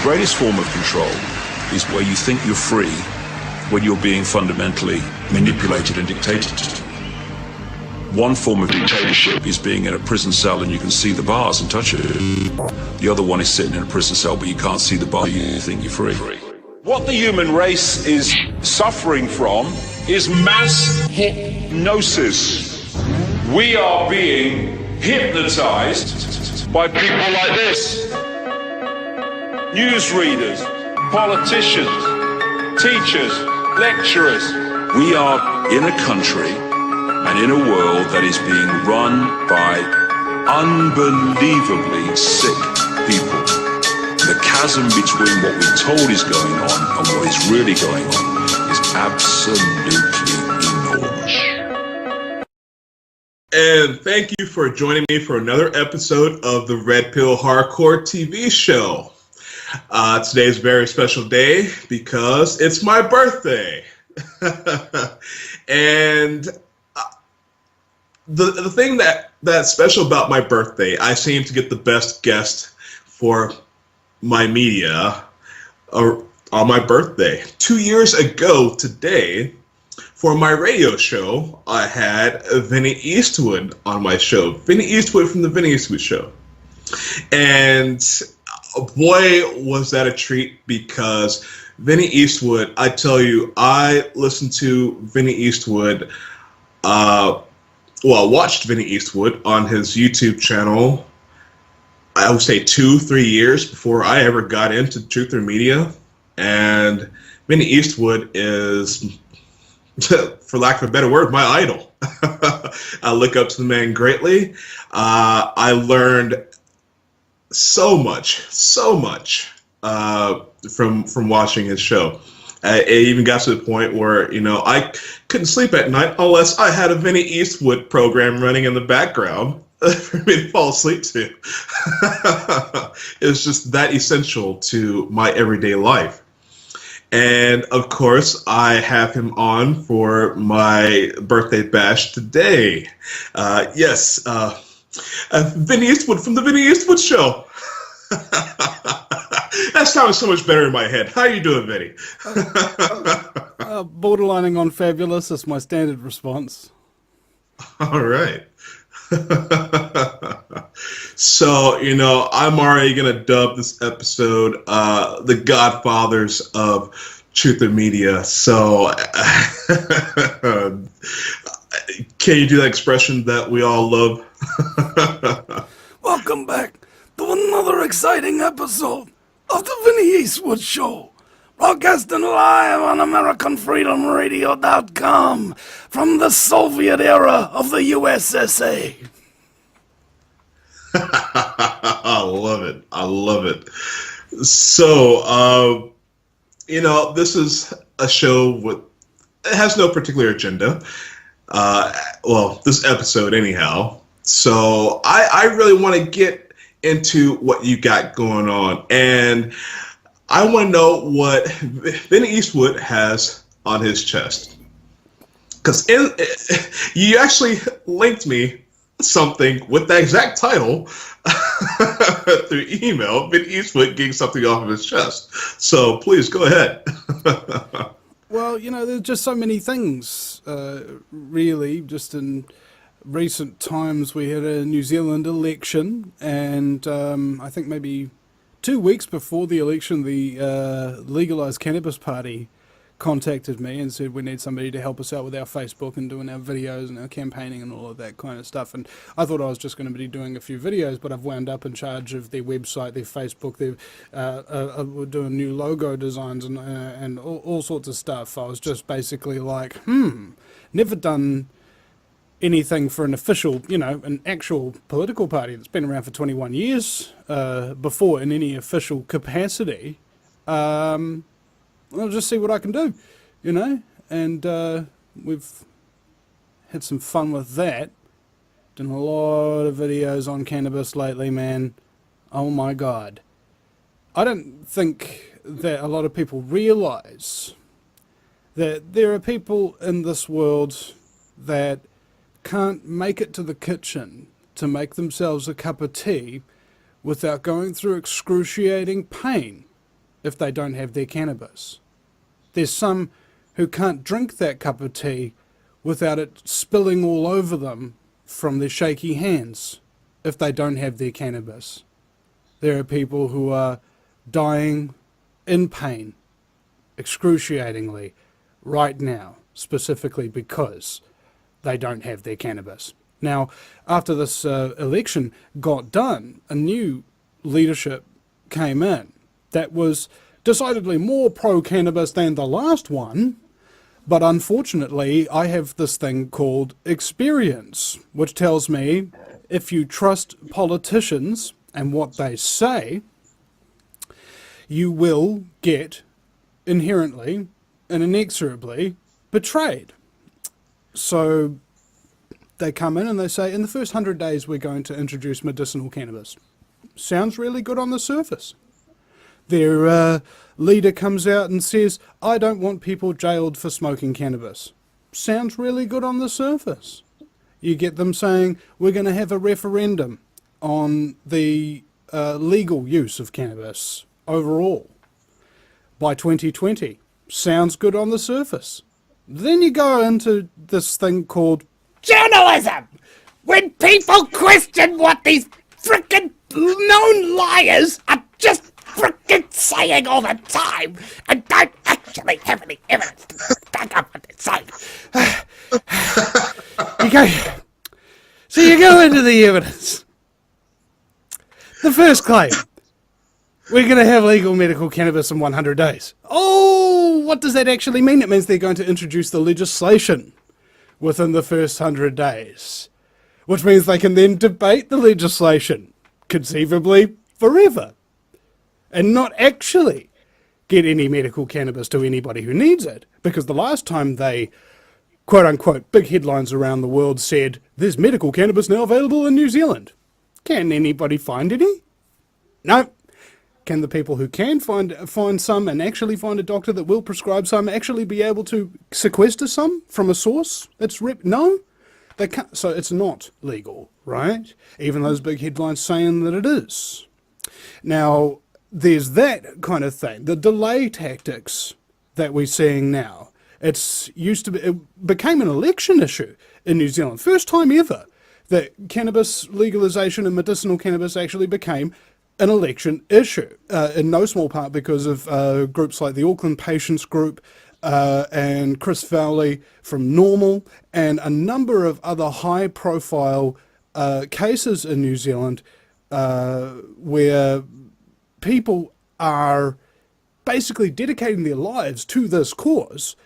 greatest form of control is where you think you're free when you're being fundamentally manipulated and dictated. One form of dictatorship is being in a prison cell and you can see the bars and touch it. The other one is sitting in a prison cell but you can't see the bar, you think you're free. What the human race is suffering from is mass hypnosis. We are being hypnotized by people like this. Newsreaders, politicians, teachers, lecturers. We are in a country and in a world that is being run by unbelievably sick people. The chasm between what we're told is going on and what is really going on is absolutely enormous. And thank you for joining me for another episode of the Red Pill Hardcore TV show. Today is a very special day because it's my birthday. And the thing that's special about my birthday, I seem to get the best guest for my media on my birthday. 2 years ago today, for my radio show, I had Vinny Eastwood on my show. Vinny Eastwood from the Vinny Eastwood Show. And boy, was that a treat, because Vinny Eastwood, I tell you, I listened to Vinny Eastwood, I watched Vinny Eastwood on his YouTube channel, I would say 2-3 years before I ever got into truth or media. And Vinny Eastwood is, for lack of a better word, my idol. I look up to the man greatly. I learned so much from watching his show. It even got to the point where, I couldn't sleep at night unless I had a Vinny Eastwood program running in the background for me to fall asleep to. It's just that essential to my everyday life. And of course, I have him on for my birthday bash today. Yes, Vinny Eastwood from the Vinny Eastwood Show. That sounds so much better in my head. How are you doing, Vinny? Borderlining on fabulous is my standard response. All right. So, I'm already going to dub this episode the Godfathers of truth and media. So, can you do that expression that we all love? Welcome back to another exciting episode of the Vinny Eastwood Show, broadcasting live on AmericanFreedomRadio.com from the Soviet era of the USSA. I love it. So, this is a show it has no particular agenda. This episode anyhow. So I really want to get into what you got going on, and I want to know what Vinny Eastwood has on his chest, because you actually linked me something with that exact title through email. Vinny Eastwood getting something off of his chest. So please go ahead. Well, there's just so many things, really. Just in recent times, we had a New Zealand election, and I think maybe 2 weeks before the election, the Legalise Cannabis Party contacted me and said we need somebody to help us out with our Facebook and doing our videos and our campaigning and all of that kind of stuff. And I thought I was just going to be doing a few videos, but I've wound up in charge of their website, their Facebook. We're doing new logo designs and all sorts of stuff. I was just basically like, never done anything for an official, an actual political party that's been around for 21 years before in any official capacity. I'll just see what I can do, and we've had some fun with that. Done a lot of videos on cannabis lately, man. Oh my God. I don't think that a lot of people realize that there are people in this world that can't make it to the kitchen to make themselves a cup of tea without going through excruciating pain if they don't have their cannabis. There's some who can't drink that cup of tea without it spilling all over them from their shaky hands if they don't have their cannabis. There are people who are dying in pain, excruciatingly, right now, specifically because they don't have their cannabis. Now, after this election got done, a new leadership came in that was decidedly more pro-cannabis than the last one, but unfortunately I have this thing called experience, which tells me if you trust politicians and what they say, you will get inherently and inexorably betrayed. So they come in and they say, in the first 100 days we're going to introduce medicinal cannabis. Sounds really good on the surface. Their leader comes out and says, I don't want people jailed for smoking cannabis. Sounds really good on the surface. You get them saying, we're going to have a referendum on the legal use of cannabis overall by 2020. Sounds good on the surface. Then you go into this thing called journalism. When people question what these frickin' known liars are just frickin' saying all the time and don't actually have any evidence to back up what they're saying. You go into the evidence. The first claim. We're going to have legal medical cannabis in 100 days. Oh, what does that actually mean? It means they're going to introduce the legislation within the first 100 days, which means they can then debate the legislation, conceivably forever, and not actually get any medical cannabis to anybody who needs it, because the last time they, quote-unquote, big headlines around the world said, there's medical cannabis now available in New Zealand. Can anybody find any? No. Can the people who can find some and actually find a doctor that will prescribe some actually be able to sequester some from a source? No, they can't. So it's not legal, right? Even those big headlines saying that it is. Now, there's that kind of thing. The delay tactics that we're seeing now. It became an election issue in New Zealand. First time ever that cannabis legalization and medicinal cannabis actually became an election issue, in no small part because of groups like the Auckland Patients Group and Chris Fowley from Normal and a number of other high-profile cases in New Zealand where people are basically dedicating their lives to this cause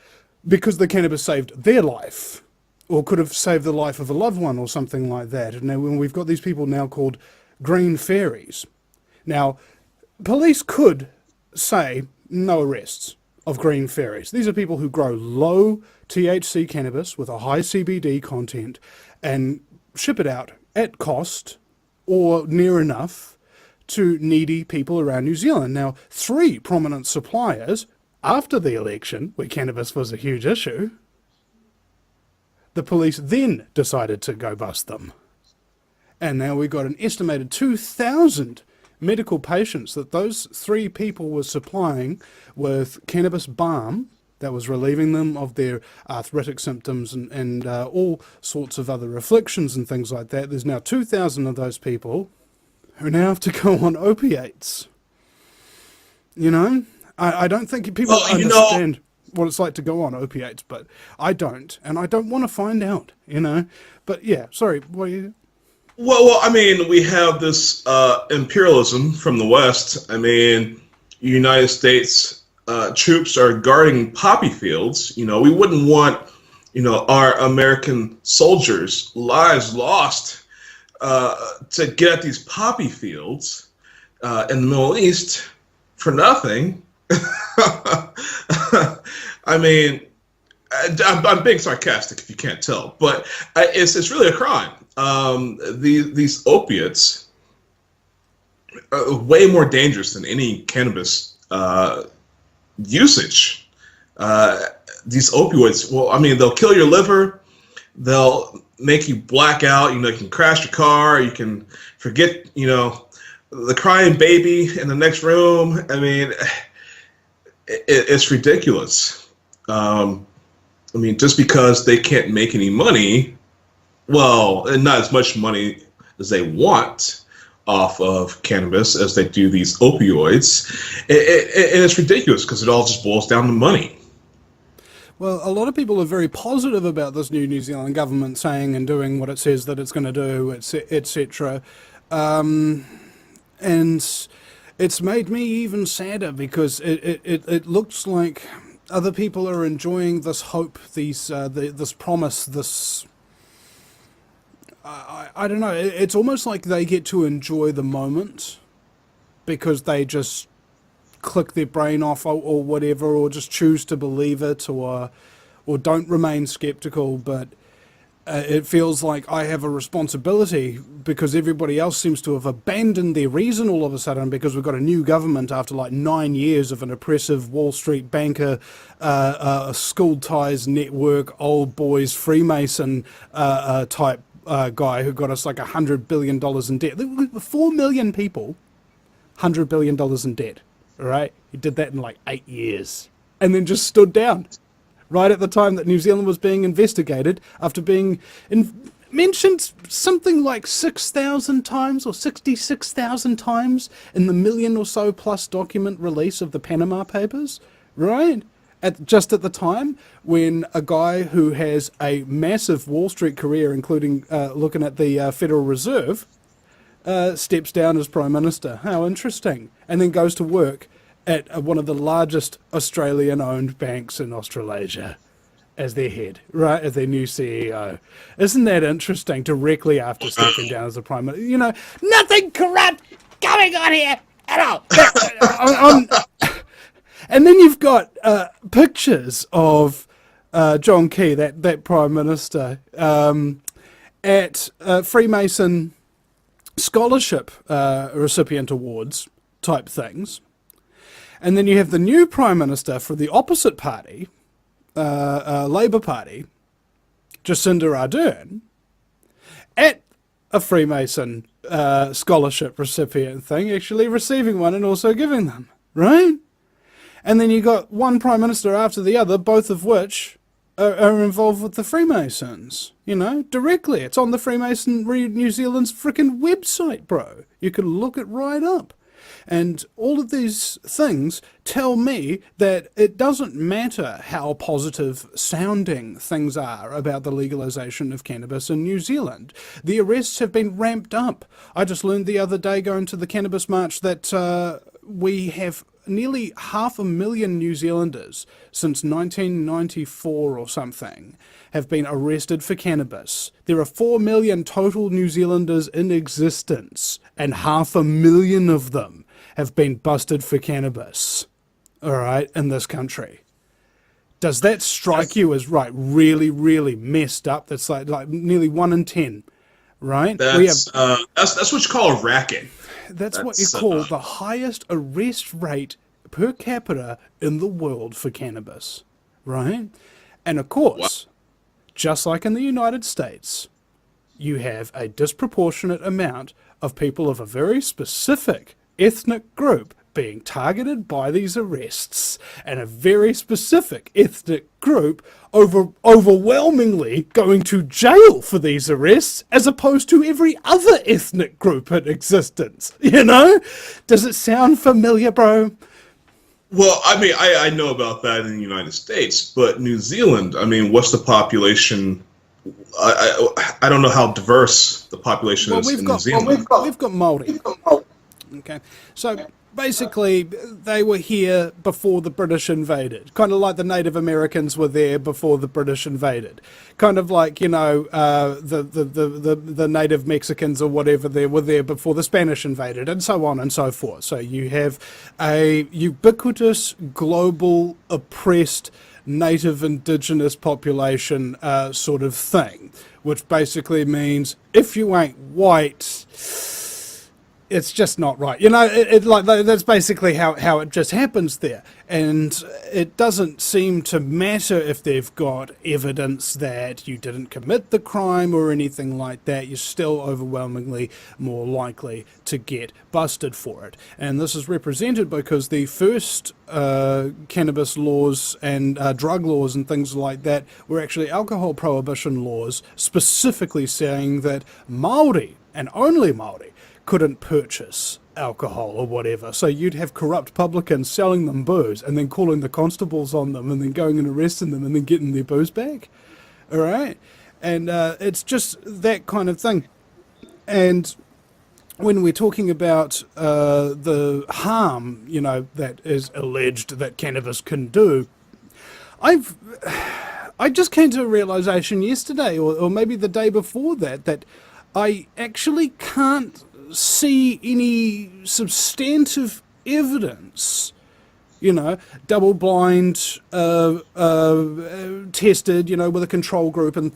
because the cannabis saved their life or could have saved the life of a loved one or something like that. And now when we've got these people now called green fairies. Now, police could say no arrests of green fairies. These are people who grow low THC cannabis with a high CBD content and ship it out at cost or near enough to needy people around New Zealand. Now, 3 prominent suppliers after the election, where cannabis was a huge issue, the police then decided to go bust them. And now we've got an estimated 2,000 medical patients that those 3 people were supplying with cannabis balm that was relieving them of their arthritic symptoms and all sorts of other afflictions and things like that. There's now 2,000 of those people who now have to go on opiates. You know, I don't think people understand what it's like to go on opiates, but I don't, and I don't want to find out, you know. But yeah, sorry, what are you... Well, I mean, we have this imperialism from the West. I mean, United States troops are guarding poppy fields. You know, we wouldn't want, our American soldiers' lives lost to get at these poppy fields in the Middle East for nothing. I mean, I'm being sarcastic if you can't tell, but it's really a crime. These opiates are way more dangerous than any cannabis usage. These opioids, well, I mean, they'll kill your liver, they'll make you black out, you can crash your car, you can forget, the crying baby in the next room. I mean, it's ridiculous. I mean, just because they can't make any money, well, and not as much money as they want off of cannabis as they do these opioids, and it's ridiculous because it all just boils down to money. Well, a lot of people are very positive about this new New Zealand government saying and doing what it says that it's going to do, etc. And it's made me even sadder because it looks like other people are enjoying this hope, this promise, this... I don't know, it's almost like they get to enjoy the moment because they just click their brain off or whatever, or just choose to believe it, or don't remain skeptical. But it feels like I have a responsibility because everybody else seems to have abandoned their reason all of a sudden because we've got a new government after like 9 years of an oppressive Wall Street banker, school ties network, old boys Freemason type guy who got us like $100 billion in debt. 4 million people, $100 billion in debt. All right, he did that in like 8 years, and then just stood down right at the time that New Zealand was being investigated after being mentioned something like 6,000 times or 66,000 times in the million or so plus document release of the Panama Papers, right? Just at the time when a guy who has a massive Wall Street career, including looking at the Federal Reserve, steps down as Prime Minister. How interesting. And then goes to work at one of the largest Australian-owned banks in Australasia as their head, right, as their new CEO. Isn't that interesting, directly after stepping down as the Prime Minister? You know, nothing corrupt going on here at all. And then you've got pictures of John Key, that Prime Minister, at Freemason scholarship recipient awards type things. And then you have the new Prime Minister for the opposite party, Labour Party, Jacinda Ardern, at a Freemason scholarship recipient thing, actually receiving one and also giving them, right? And then you got one Prime Minister after the other, both of which are involved with the Freemasons, you know, directly. It's on the Freemason New Zealand's frickin' website, bro. You can look it right up. And all of these things tell me that it doesn't matter how positive sounding things are about the legalisation of cannabis in New Zealand. The arrests have been ramped up. I just learned the other day going to the Cannabis March that we have nearly 500,000 New Zealanders since 1994 or something have been arrested for cannabis. There are 4 million total New Zealanders in existence, and 500,000 of them have been busted for cannabis, all right, in this country. Does that strike you as, right, really, really messed up? That's like nearly 1 in 10, right? That's what you call a racket. That's what you call the highest arrest rate per capita in the world for cannabis, right? And of course, just like in the United States, you have a disproportionate amount of people of a very specific ethnic group being targeted by these arrests, and a very specific ethnic group overwhelmingly going to jail for these arrests, as opposed to every other ethnic group in existence. You know? Does it sound familiar, bro? Well, I mean, I know about that in the United States, but New Zealand, I mean, what's the population? I don't know how diverse the population is in New Zealand. We've got Māori. Okay, so basically they were here before the British invaded, kind of like the Native Americans were there before the British invaded, kind of like, you know, the Native Mexicans or whatever were there before the Spanish invaded, and so on and so forth. So you have a ubiquitous, global, oppressed, native indigenous population sort of thing, which basically means if you ain't white, it's just not right. You know, like that's basically how it just happens there. And it doesn't seem to matter if they've got evidence that you didn't commit the crime or anything like that. You're still overwhelmingly more likely to get busted for it. And this is represented because the first cannabis laws and drug laws and things like that were actually alcohol prohibition laws, specifically saying that Māori, and only Māori, couldn't purchase alcohol or whatever. So you'd have corrupt publicans selling them booze and then calling the constables on them and then going and arresting them and then getting their booze back. All right? And it's just that kind of thing. And when we're talking about the harm, you know, that is alleged that cannabis can do, I just came to a realization yesterday or maybe the day before that I actually can't see any substantive evidence, you know, double-blind, tested, you know, with a control group and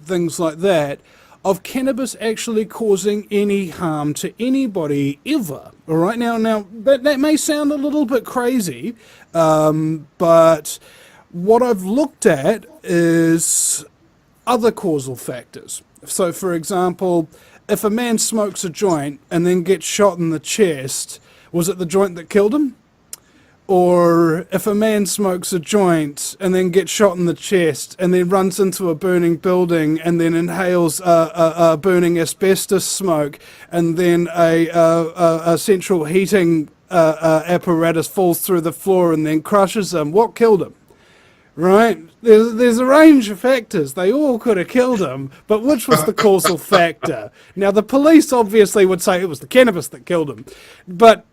things like that, of cannabis actually causing any harm to anybody ever. All right, now that may sound a little bit crazy, but what I've looked at is other causal factors. So, for example, if a man smokes a joint and then gets shot in the chest, was it the joint that killed him? Or if a man smokes a joint and then gets shot in the chest and then runs into a burning building and then inhales a burning asbestos smoke and then a central heating apparatus falls through the floor and then crushes him, what killed him? Right? There's a range of factors. They all could have killed him, but which was the causal factor? Now, the police obviously would say it was the cannabis that killed him, but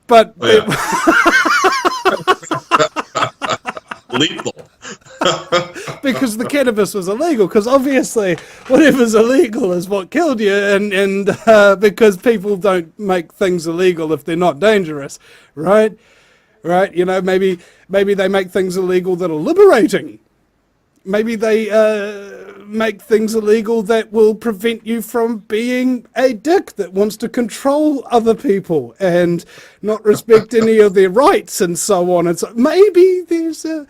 Lethal. because the cannabis was illegal, because obviously whatever's illegal is what killed you, and because people don't make things illegal if they're not dangerous, right? Right, you know, maybe they make things illegal that are liberating. Maybe they make things illegal that will prevent you from being a dick that wants to control other people and not respect any of their rights and so on. And so maybe there's an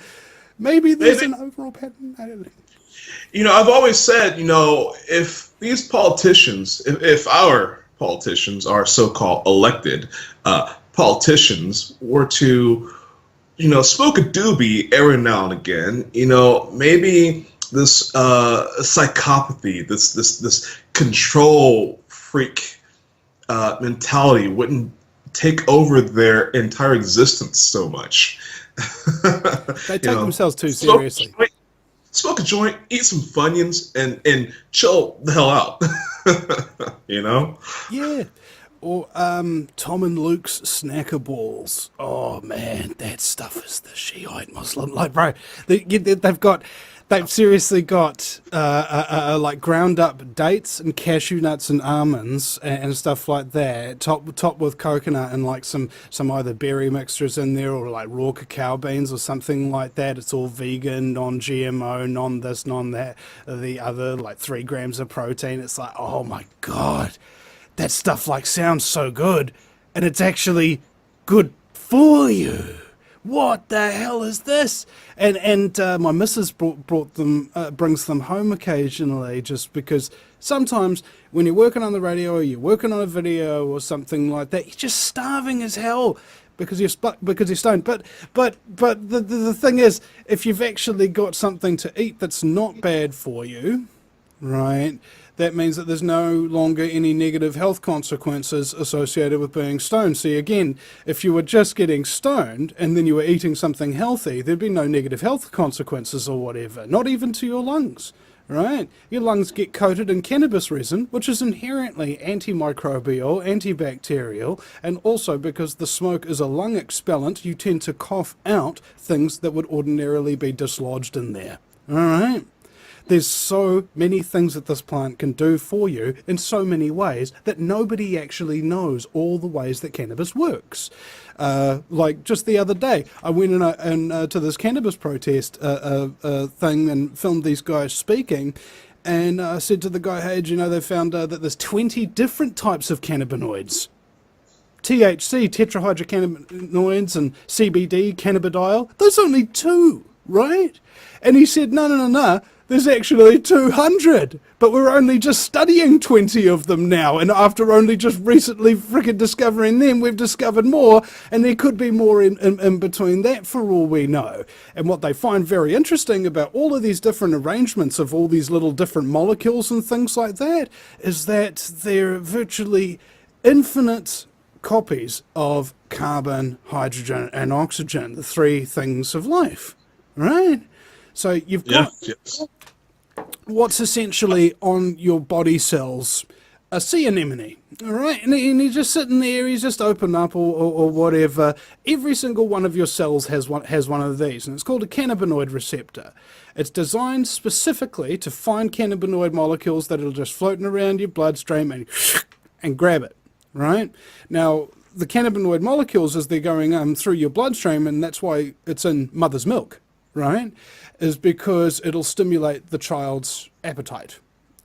overall pattern. I don't know. You know, I've always said, you know, if these politicians, if our politicians are so-called elected politicians were to, you know, smoke a doobie every now and again, you know, maybe this psychopathy, this control freak mentality wouldn't take over their entire existence so much. They take themselves too seriously. Smoke a joint, eat some Funyuns, and chill the hell out. You know? Yeah. Or Tom and Luke's snacker balls. Oh man, that stuff is the Shiite Muslim. Like, bro, they've seriously got like ground up dates and cashew nuts and almonds and stuff like that, top with coconut and like some either berry mixtures in there or like raw cacao beans or something like that. It's all vegan, non-GMO, non this, non that, the other, like 3 grams of protein. It's like, oh my god. That stuff like sounds so good, and it's actually good for you. What the hell is this? And my missus brings them home occasionally, just because sometimes when you're working on the radio or you're working on a video or something like that, you're just starving as hell because you're stoned. But the thing is, if you've actually got something to eat that's not bad for you, right? That means that there's no longer any negative health consequences associated with being stoned. See, again, if you were just getting stoned and then you were eating something healthy, there'd be no negative health consequences or whatever, not even to your lungs, right? Your lungs get coated in cannabis resin, which is inherently antimicrobial, antibacterial, and also because the smoke is a lung expellant, you tend to cough out things that would ordinarily be dislodged in there, all right? There's so many things that this plant can do for you in so many ways that nobody actually knows all the ways that cannabis works. Like just the other day, I went to this cannabis protest thing and filmed these guys speaking, and I said to the guy, hey, do you know they found that there's 20 different types of cannabinoids? THC, tetrahydrocannabinoids, and CBD, cannabidiol, there's only 2, right? And he said, no, there's actually 200, but we're only just studying 20 of them now, and after only just recently freaking discovering them, we've discovered more, and there could be more in between that for all we know. And what they find very interesting about all of these different arrangements of all these little different molecules and things like that is that they're virtually infinite copies of carbon, hydrogen, and oxygen, the 3 things of life, right? So you've got what's essentially on your body cells, a sea anemone, all right? And he's just sitting there, he's just opened up or whatever. Every single one of your cells has one of these, and it's called a cannabinoid receptor. It's designed specifically to find cannabinoid molecules that are just floating around your bloodstream and grab it, right? Now, the cannabinoid molecules, as they're going through your bloodstream, and that's why it's in mother's milk, right, is because it'll stimulate the child's appetite,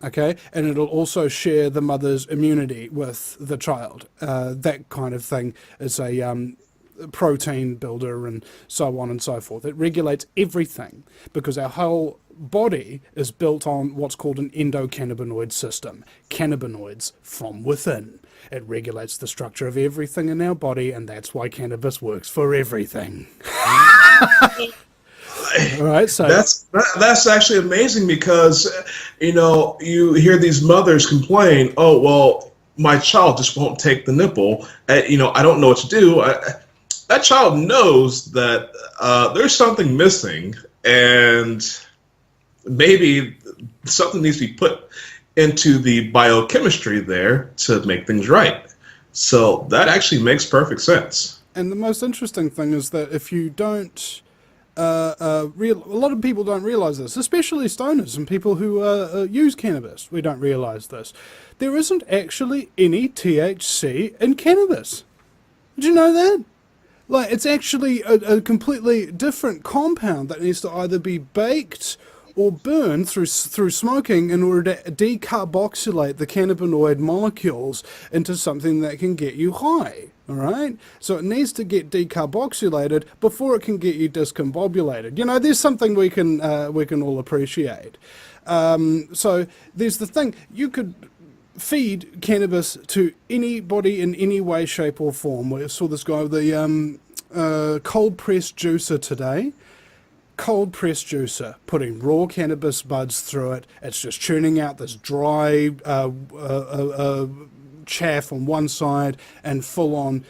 okay? And it'll also share the mother's immunity with the child. That kind of thing is a protein builder and so on and so forth. It regulates everything because our whole body is built on what's called an endocannabinoid system, cannabinoids from within. It regulates the structure of everything in our body, and that's why cannabis works for everything. All right, so that's actually amazing because, you hear these mothers complain, oh, well, my child just won't take the nipple. I don't know what to do. That child knows that there's something missing, and maybe something needs to be put into the biochemistry there to make things right. So that actually makes perfect sense. And the most interesting thing is that if you don't, a lot of people don't realize this, especially stoners and people who use cannabis. We don't realize this. There isn't actually any THC in cannabis. Did you know that? Like, it's actually a completely different compound that needs to either be baked or burned through smoking in order to decarboxylate the cannabinoid molecules into something that can get you high. All right, so it needs to get decarboxylated before it can get you discombobulated. There's something we can all appreciate. So there's the thing: you could feed cannabis to anybody in any way, shape, or form. We saw this guy with the cold pressed juicer today. Cold pressed juicer, putting raw cannabis buds through it. It's just churning out this dry chaff on one side and full-on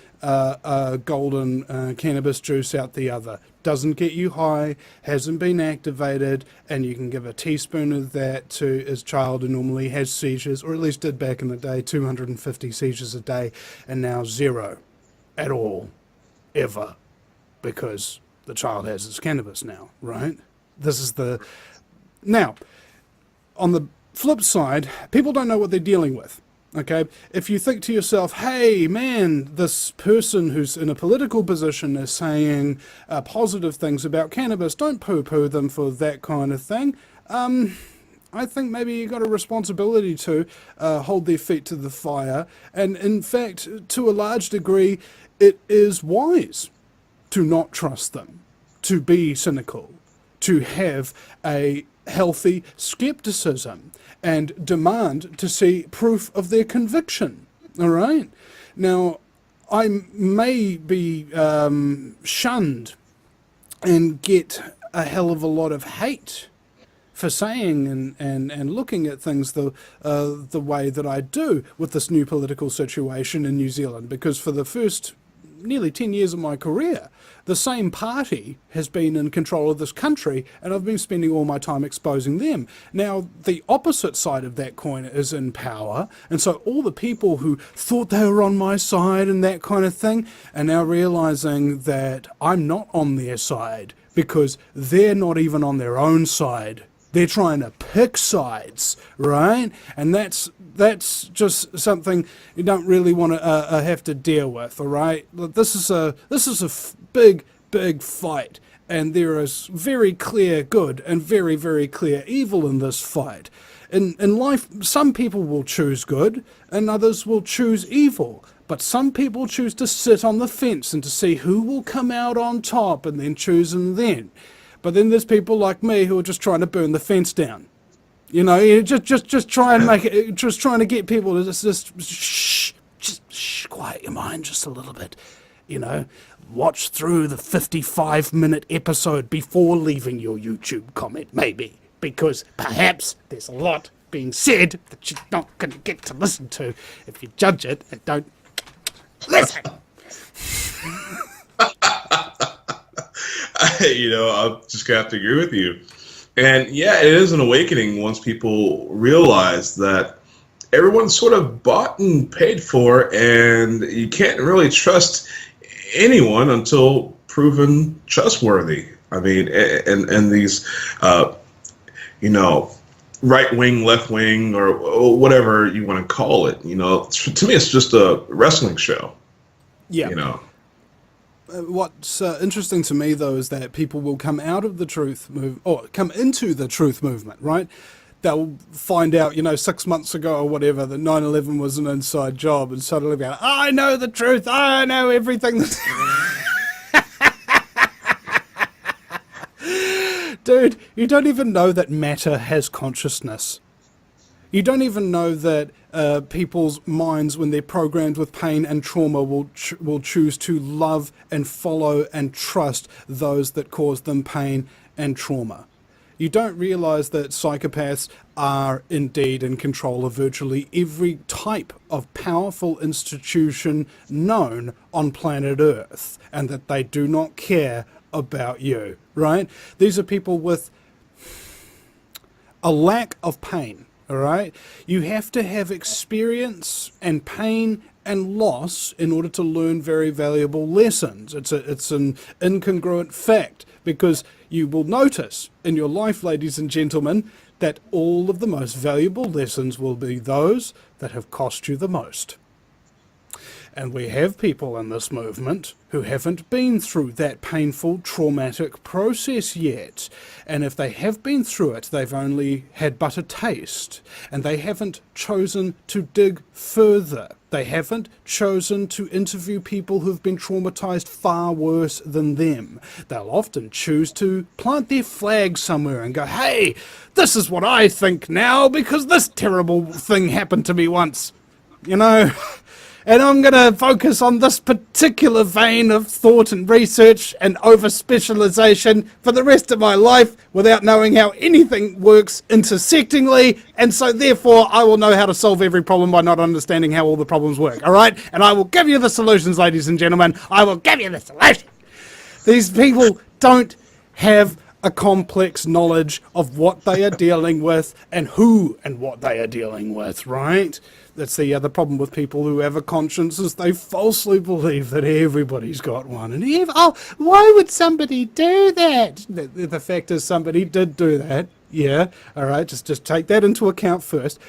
golden cannabis juice out the other. Doesn't get you high, hasn't been activated, and you can give a teaspoon of that to his child who normally has seizures, or at least did back in the day, 250 seizures a day, and now 0 at all, ever, because the child has his cannabis now, right? This is Now, on the flip side, people don't know what they're dealing with. Okay, if you think to yourself, hey man, this person who's in a political position is saying positive things about cannabis, don't poo-poo them for that kind of thing. I think maybe you've got a responsibility to hold their feet to the fire. And in fact, to a large degree, it is wise to not trust them, to be cynical, to have a healthy skepticism and demand to see proof of their conviction. All right? Now, I may be shunned and get a hell of a lot of hate for saying and looking at things the way that I do with this new political situation in New Zealand, because for the first nearly 10 years of my career, the same party has been in control of this country, and I've been spending all my time exposing them. Now, the opposite side of that coin is in power, and so all the people who thought they were on my side and that kind of thing are now realizing that I'm not on their side, because they're not even on their own side. They're trying to pick sides, right? And that's just something you don't really want to have to deal with, all right? This is a big fight, and there is very clear good and very, very clear evil in this fight. In life, some people will choose good and others will choose evil, But some people choose to sit on the fence and to see who will come out on top and then choose them then. But then there's people like me who are just trying to burn the fence down. You know, just try and make it, just trying to get people to just shh, quiet your mind just a little bit. You know, watch through the 55-minute episode before leaving your YouTube comment, maybe, because perhaps there's a lot being said that you're not going to get to listen to if you judge it and don't listen. You know, I'm just going to have to agree with you. And yeah, it is an awakening once people realize that everyone's sort of bought and paid for, and you can't really trust anyone until proven trustworthy. I mean, and these, you know, right wing, left wing, or whatever you want to call it, you know, to me, it's just a wrestling show. Yeah. You know. What's interesting to me, though, is that people will come out of the truth movement, or come into the truth movement, right? They'll find out, you know, 6 months ago or whatever, that 9/11 was an inside job, and suddenly be like, I know the truth, I know everything. Dude, you don't even know that matter has consciousness. You don't even know that people's minds, when they're programmed with pain and trauma, will choose to love and follow and trust those that cause them pain and trauma. You don't realize that psychopaths are indeed in control of virtually every type of powerful institution known on planet Earth, and that they do not care about you, right? These are people with a lack of pain. All right, you have to have experience and pain and loss in order to learn very valuable lessons. It's an incongruent fact, because you will notice in your life, ladies and gentlemen, that all of the most valuable lessons will be those that have cost you the most. And we have people in this movement who haven't been through that painful, traumatic process yet. And if they have been through it, they've only had but a taste. And they haven't chosen to dig further. They haven't chosen to interview people who've been traumatized far worse than them. They'll often choose to plant their flag somewhere and go, hey, this is what I think now because this terrible thing happened to me once. You know? And I'm going to focus on this particular vein of thought and research and over-specialization for the rest of my life without knowing how anything works intersectingly, and so therefore I will know how to solve every problem by not understanding how all the problems work, all right? And I will give you the solutions, ladies and gentlemen. I will give you the solution. These people don't have a complex knowledge of what they are dealing with and who and what they are dealing with, right? That's the other problem with people who have a conscience, is they falsely believe that everybody's got one. And why would somebody do that? The fact is, somebody did do that. Yeah, all right, just take that into account first.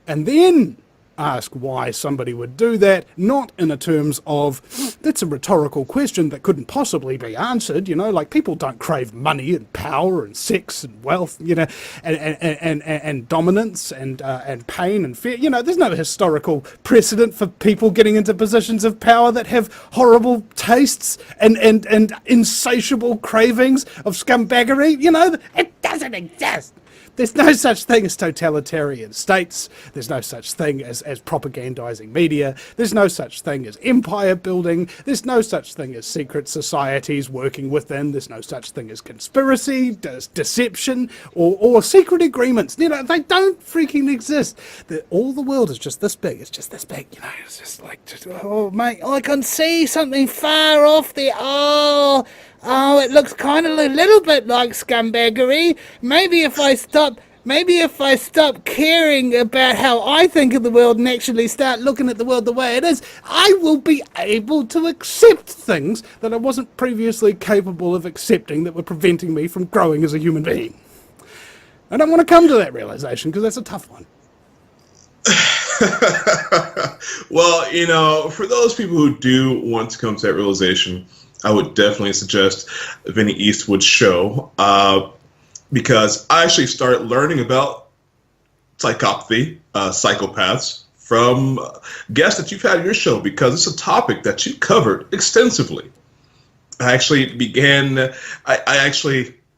And then ask why somebody would do that, not in a terms of, that's a rhetorical question that couldn't possibly be answered, you know, like people don't crave money and power and sex and wealth, you know, and dominance and pain and fear. You know, there's no historical precedent for people getting into positions of power that have horrible tastes and insatiable cravings of scumbaggery. You know, it doesn't exist. There's no such thing as totalitarian states. There's no such thing as propagandizing media. There's no such thing as empire building. There's no such thing as secret societies working within. There's no such thing as conspiracy, deception, or secret agreements. You know, they don't freaking exist. All the world is just this big. It's just this big. You know, it's just like, oh, mate, I can see something far off there. Oh, it looks kind of a little bit like scumbaggery. Maybe if I stop caring about how I think of the world and actually start looking at the world the way it is, I will be able to accept things that I wasn't previously capable of accepting that were preventing me from growing as a human being. I don't want to come to that realization because that's a tough one. Well, you know, for those people who do want to come to that realization, I would definitely suggest Vinny Eastwood Show, because I actually started learning about psychopathy, psychopaths, from guests that you've had on your show, because it's a topic that you covered extensively. I actually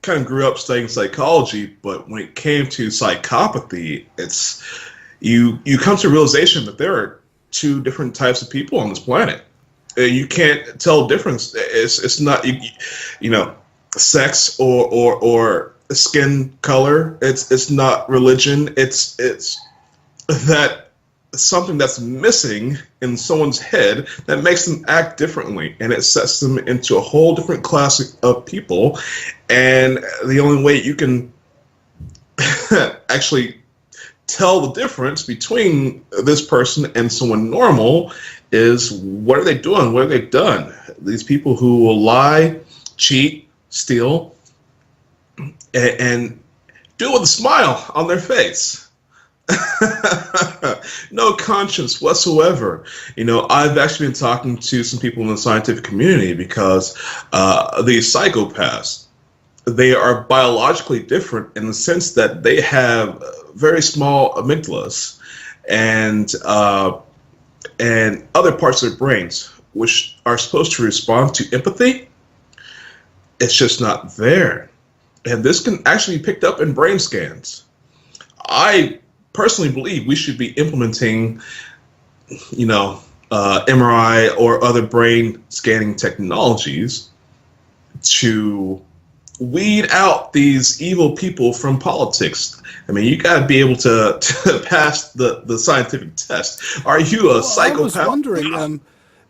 kind of grew up studying psychology, but when it came to psychopathy, it's you come to a realization that there are two different types of people on this planet. You can't tell the difference. It's not sex or skin color. It's not religion. It's that something that's missing in someone's head that makes them act differently, and it sets them into a whole different class of people. And the only way you can actually tell the difference between this person and someone normal is, what are they doing? What have they done? These people who will lie, cheat, steal, and do it with a smile on their face. No conscience whatsoever. I've actually been talking to some people in the scientific community, because these psychopaths, they are biologically different in the sense that they have very small amygdalas and other parts of their brains which are supposed to respond to empathy. It's just not there. And this can actually be picked up in brain scans. I personally believe we should be implementing, MRI or other brain scanning technologies to weed out these evil people from politics. I mean, you got to be able to pass the scientific test. Are you a psychopath? I was wondering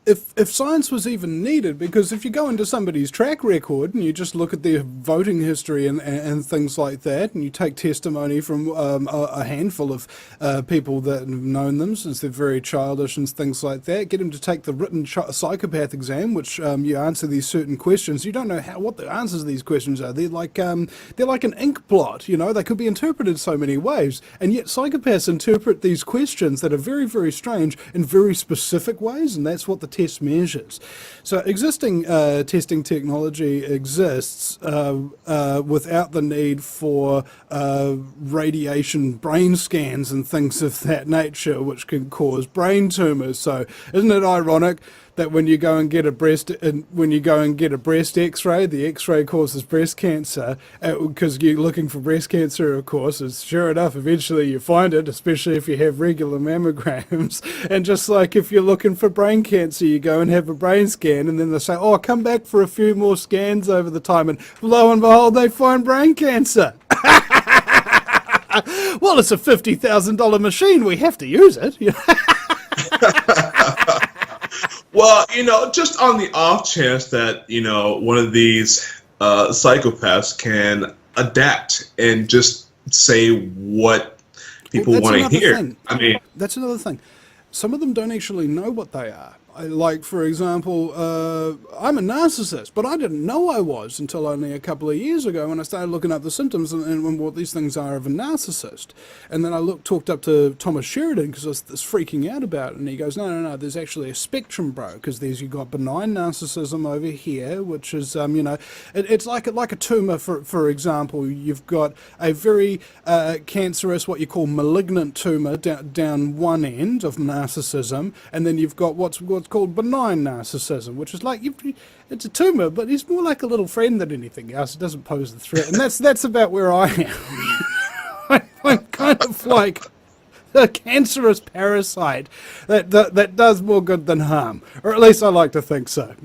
if science was even needed, because if you go into somebody's track record and you just look at their voting history and things like that, and you take testimony from a handful of people that have known them since they're very childish and things like that, get them to take the written psychopath exam, which you answer these certain questions. You don't know what the answers to these questions are. They're like an ink blot. They could be interpreted so many ways, and yet psychopaths interpret these questions that are very, very strange in very specific ways, and that's what the test measures. So existing testing technology exists without the need for radiation brain scans and things of that nature, which can cause brain tumors. So isn't it ironic that when you go and get a breast X-ray, the X-ray causes breast cancer, because you're looking for breast cancer, of course. It's sure enough, eventually you find it, especially if you have regular mammograms. And just like if you're looking for brain cancer, you go and have a brain scan, and then they say, "Oh, come back for a few more scans over the time," and lo and behold, they find brain cancer. Well, it's a $50,000 machine. We have to use it. Well, just on the off chance that, one of these psychopaths can adapt and just say what people want to hear. I mean, that's another thing. Some of them don't actually know what they are. Like, for example, I'm a narcissist, but I didn't know I was until only a couple of years ago when I started looking up the symptoms and what these things are of a narcissist. And then I talked up to Thomas Sheridan, because I was freaking out about it, and he goes, no, there's actually a spectrum, bro, because you've got benign narcissism over here, which is, it's like a tumor, for example. You've got a very cancerous, what you call malignant tumor down one end of narcissism, and then you've got what's called benign narcissism, which is like it's a tumor, but it's more like a little friend than anything else. It doesn't pose a threat, and that's about where I am. I'm kind of like a cancerous parasite that does more good than harm, or at least I like to think so.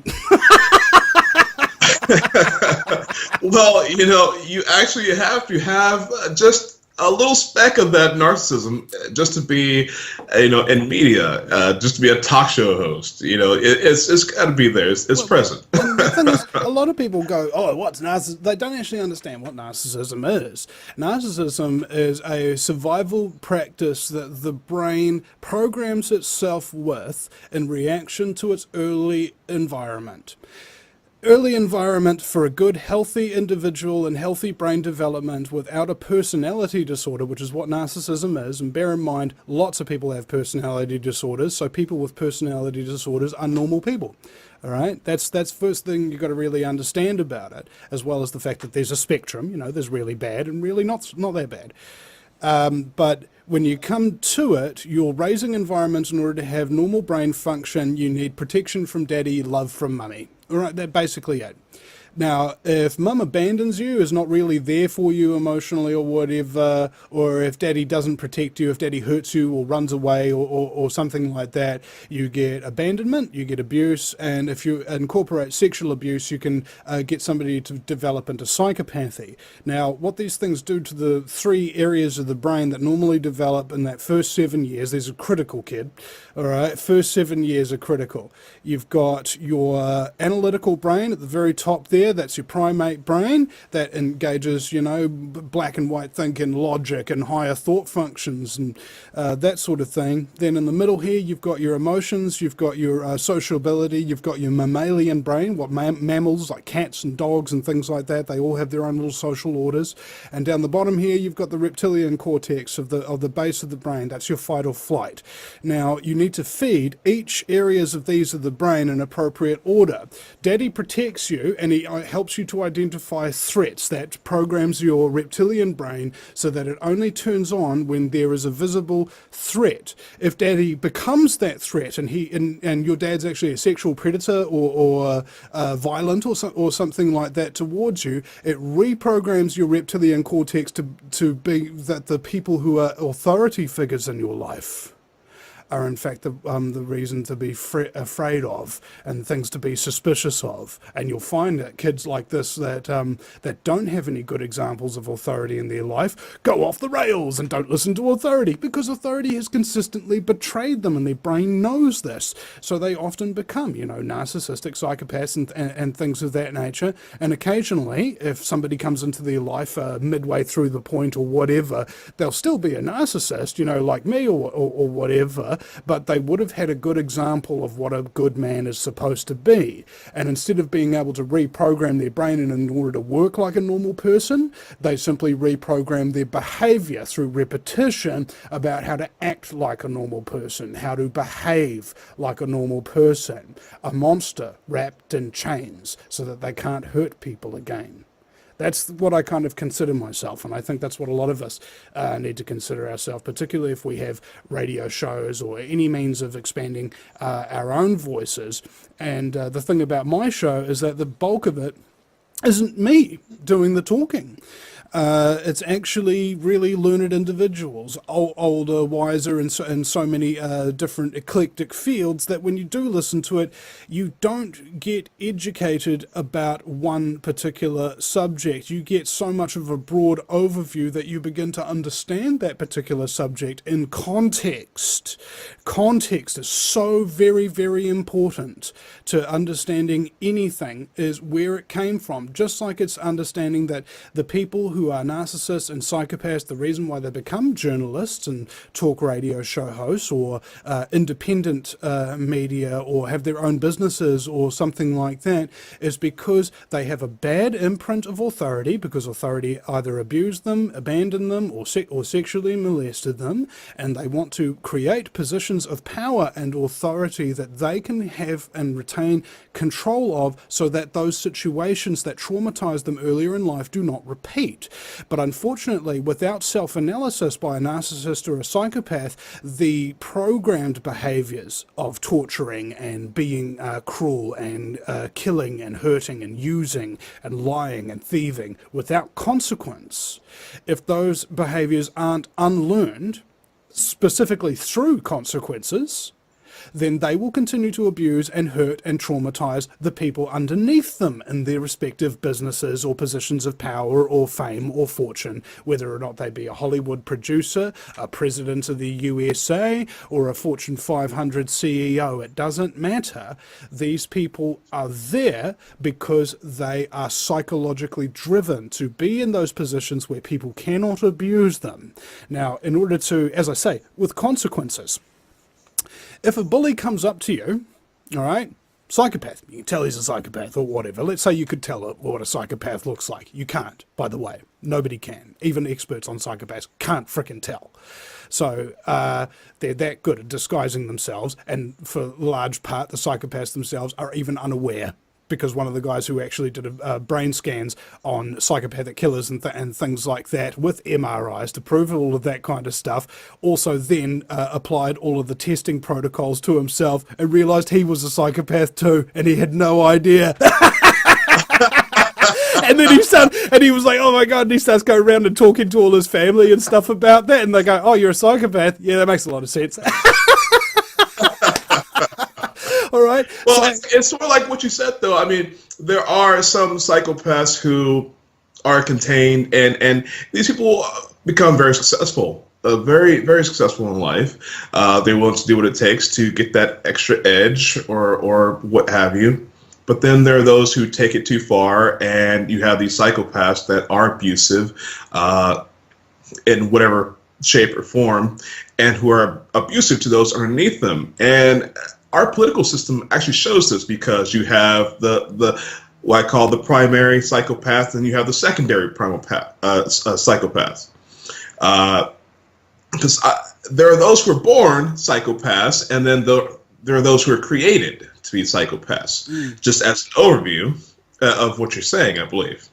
Well, you actually have to have just a little speck of that narcissism just to be, in media, just to be a talk show host. It's got to be there. It's present. The thing is, a lot of people go, "Oh, what's narcissism?" They don't actually understand what narcissism is. Narcissism is a survival practice that the brain programs itself with in reaction to its early environment. Early environment for a good, healthy individual and healthy brain development without a personality disorder, which is what narcissism is. And bear in mind, lots of people have personality disorders, so people with personality disorders are normal people. All right, that's first thing you've got to really understand about it, as well as the fact that there's a spectrum. There's really bad and really not that bad. But when you come to it, you're raising environment. In order to have normal brain function, you need protection from daddy, love from mummy. All right, that's basically it. Now, if mum abandons you, is not really there for you emotionally or whatever, or if daddy doesn't protect you, if daddy hurts you or runs away or something like that, you get abandonment, you get abuse, and if you incorporate sexual abuse, you can get somebody to develop into psychopathy. Now, what these things do to the three areas of the brain that normally develop in that first 7 years, there's a critical kid, all right, first 7 years are critical. You've got your analytical brain at the very top there. That's your primate brain that engages, black and white thinking, logic, and higher thought functions, and that sort of thing. Then in the middle here, you've got your emotions, you've got your sociability, you've got your mammalian brain, what mammals like cats and dogs and things like that, they all have their own little social orders. And down the bottom here, you've got the reptilian cortex of the base of the brain. That's your fight or flight. Now, you need to feed each areas of these of the brain in appropriate order. Daddy protects you, and he helps you to identify threats. That programs your reptilian brain so that it only turns on when there is a visible threat. If daddy becomes that threat, and your dad's actually a sexual predator or violent or something like that towards you, it reprograms your reptilian cortex to be that the people who are authority figures in your life are in fact the reason to be afraid of and things to be suspicious of. And you'll find that kids like this that don't have any good examples of authority in their life go off the rails and don't listen to authority because authority has consistently betrayed them, and their brain knows this. So they often become, narcissistic psychopaths and things of that nature. And occasionally, if somebody comes into their life midway through the point or whatever, they'll still be a narcissist, like me or whatever, but they would have had a good example of what a good man is supposed to be. And instead of being able to reprogram their brain in order to work like a normal person, they simply reprogram their behavior through repetition about how to act like a normal person, how to behave like a normal person, a monster wrapped in chains so that they can't hurt people again. That's what I kind of consider myself, and I think that's what a lot of us need to consider ourselves, particularly if we have radio shows or any means of expanding our own voices. And the thing about my show is that the bulk of it isn't me doing the talking. It's actually really learned individuals, older, wiser, in so many different eclectic fields, that when you do listen to it, you don't get educated about one particular subject. You get so much of a broad overview that you begin to understand that particular subject in context. Context is so very, very important to understanding anything, is where it came from. Just like it's understanding that the people who are narcissists and psychopaths, the reason why they become journalists and talk radio show hosts or independent media or have their own businesses or something like that, is because they have a bad imprint of authority, because authority either abused them, abandoned them, or sexually molested them, and they want to create positions of power and authority that they can have and retain control of, so that those situations that traumatized them earlier in life do not repeat. But unfortunately, without self-analysis by a narcissist or a psychopath, the programmed behaviors of torturing and being cruel and killing and hurting and using and lying and thieving without consequence, if those behaviors aren't unlearned, specifically through consequences, then they will continue to abuse and hurt and traumatize the people underneath them in their respective businesses or positions of power or fame or fortune, whether or not they be a Hollywood producer, a president of the USA, or a Fortune 500 CEO. It doesn't matter. These people are there because they are psychologically driven to be in those positions where people cannot abuse them. Now, in order to, as I say, with consequences, if a bully comes up to you, all right, psychopath, you can tell he's a psychopath or whatever. Let's say you could tell what a psychopath looks like. You can't, by the way. Nobody can. Even experts on psychopaths can't frickin' tell. So they're that good at disguising themselves, and for a large part, the psychopaths themselves are even unaware because one of the guys who actually did brain scans on psychopathic killers and things like that with MRIs to prove all of that kind of stuff, also then applied all of the testing protocols to himself and realized he was a psychopath too, and he had no idea. And then he was like, oh my God, and he starts going around and talking to all his family and stuff about that, and they go, oh, you're a psychopath? Yeah, that makes a lot of sense. All right. Well, it's sort of like what you said, though. I mean, there are some psychopaths who are contained, and these people become very successful, very, very successful in life. They're willing to do what it takes to get that extra edge or what have you. But then there are those who take it too far, and you have these psychopaths that are abusive in whatever shape or form, and who are abusive to those underneath them. And our political system actually shows this, because you have the what I call the primary psychopath, and you have the secondary psychopaths. Because there are those who are born psychopaths, and then there are those who are created to be psychopaths. Just as an overview of what you're saying, I believe.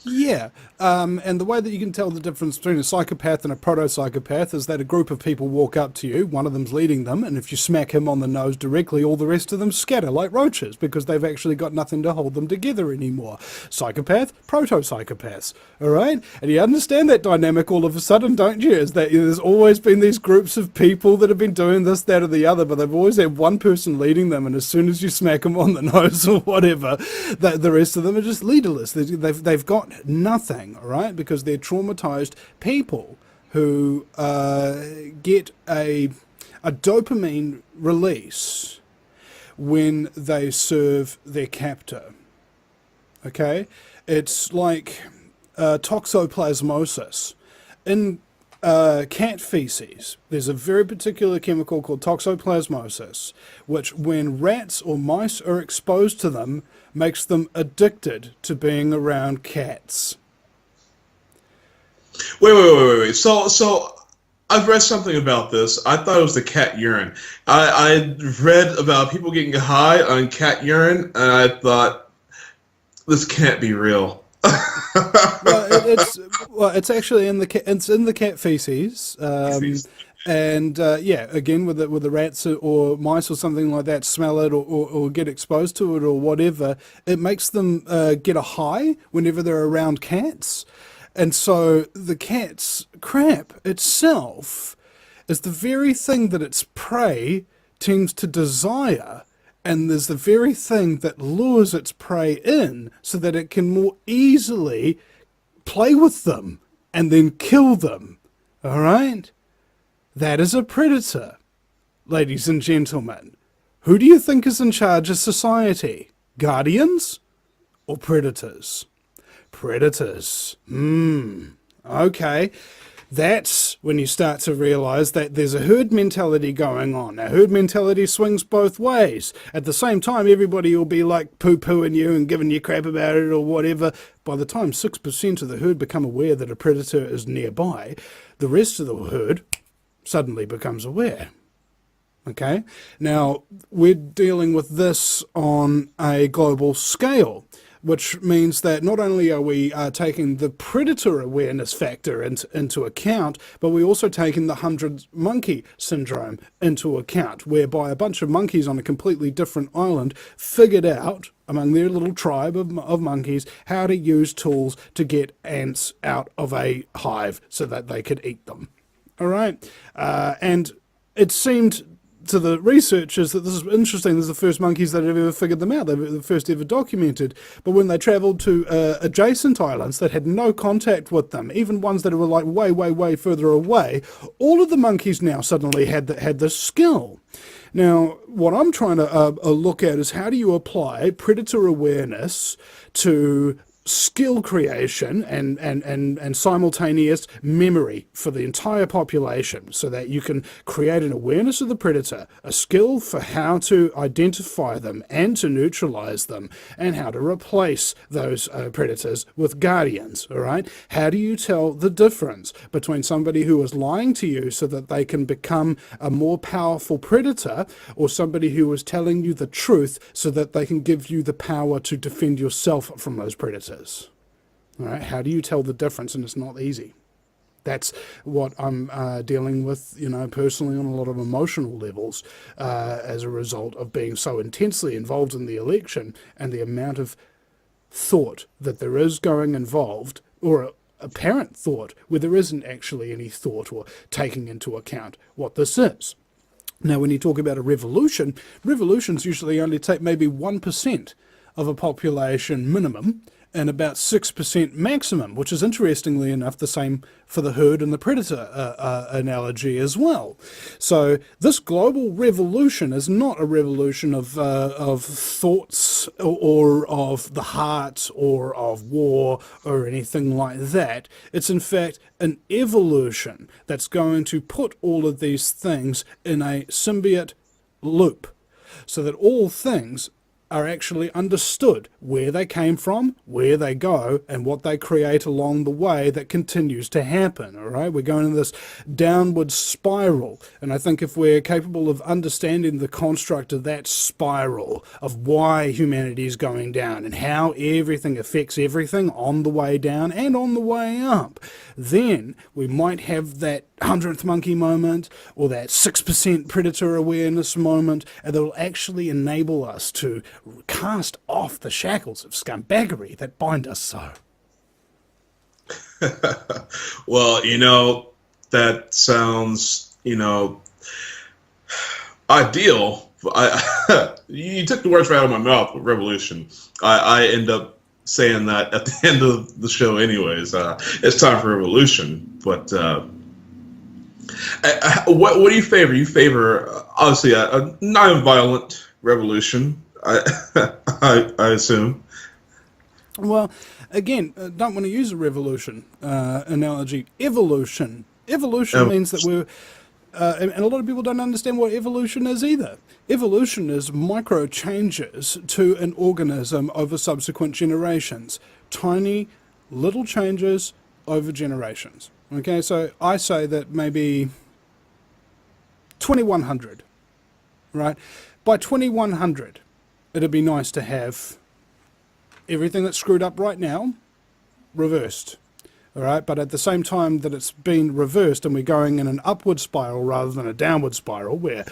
Yeah, and the way that you can tell the difference between a psychopath and a proto-psychopath is that a group of people walk up to you, one of them's leading them, and if you smack him on the nose directly, all the rest of them scatter like roaches because they've actually got nothing to hold them together anymore. Psychopath, proto-psychopaths, all right? And you understand that dynamic all of a sudden, don't you? Is that there's always been these groups of people that have been doing this, that, or the other, but they've always had one person leading them, and as soon as you smack them on the nose or whatever, the rest of them are just leaderless. They've got nothing, all right, because they're traumatized people who get a dopamine release when they serve their captor. Okay, it's like toxoplasmosis in cat feces. There's a very particular chemical called toxoplasmosis, which when rats or mice are exposed to them, makes them addicted to being around cats. Wait. So I've read something about this. I thought it was the cat urine. I read about people getting high on cat urine, and I thought, this can't be real. It's actually in the cat feces. And again, with the rats or mice or something like that, smell it or get exposed to it or whatever, it makes them get a high whenever they're around cats. And so the cat's crap itself is the very thing that its prey tends to desire, and there's the very thing that lures its prey in so that it can more easily play with them and then kill them. All right? That is a predator, ladies and gentlemen. Who do you think is in charge of society? Guardians or predators? Predators. Okay. That's when you start to realize that there's a herd mentality going on. Now, herd mentality swings both ways. At the same time, everybody will be like poo-pooing you and giving you crap about it or whatever. By the time 6% of the herd become aware that a predator is nearby, the rest of the herd suddenly becomes aware. Okay? Now, we're dealing with this on a global scale, which means that not only are we taking the predator awareness factor into account, but we're also taking the 100 monkey syndrome into account, whereby a bunch of monkeys on a completely different island figured out, among their little tribe of monkeys, how to use tools to get ants out of a hive so that they could eat them. All right? And it seemed to the researchers that this is interesting. This is the first monkeys that have ever figured them out. They were the first ever documented. But when they travelled to adjacent islands that had no contact with them, even ones that were like way, way, way further away, all of the monkeys now suddenly had this skill. Now, what I'm trying to look at is how do you apply predator awareness to skill creation and simultaneous memory for the entire population, so that you can create an awareness of the predator, a skill for how to identify them and to neutralize them, and how to replace those predators with guardians. All right, how do you tell the difference between somebody who is lying to you so that they can become a more powerful predator, or somebody who is telling you the truth so that they can give you the power to defend yourself from those predators? All right, how do you tell the difference? And it's not easy. That's what I'm dealing with, personally on a lot of emotional levels, as a result of being so intensely involved in the election, and the amount of thought that there is going involved, or apparent thought where there isn't actually any thought or taking into account what this is. Now, when you talk about a revolution, revolutions usually only take maybe 1% of a population minimum, and about 6% maximum, which is interestingly enough the same for the herd and the predator analogy as well. So this global revolution is not a revolution of thoughts or of the heart or of war or anything like that. It's in fact an evolution that's going to put all of these things in a symbiote loop, so that all things are actually understood, where they came from, where they go, and what they create along the way that continues to happen. All right, we're going in this downward spiral, and I think if we're capable of understanding the construct of that spiral, of why humanity is going down and how everything affects everything on the way down and on the way up, then we might have that 100th monkey moment, or that 6% predator awareness moment, and that will actually enable us to cast off the shackles of scumbaggery that bind us so. Well, that sounds, ideal. You took the words right out of my mouth with revolution. I end up saying that at the end of the show anyways. It's time for revolution. But what do you favor? You favor, obviously, a non-violent revolution, I assume. Well, again, don't want to use a revolution analogy. Evolution. Evolution means that we're... and a lot of people don't understand what evolution is either. Evolution is micro changes to an organism over subsequent generations. Tiny little changes over generations. Okay, so I say that maybe 2100, right? By 2100, it'd be nice to have everything that's screwed up right now reversed. All right, but at the same time that it's been reversed and we're going in an upward spiral rather than a downward spiral where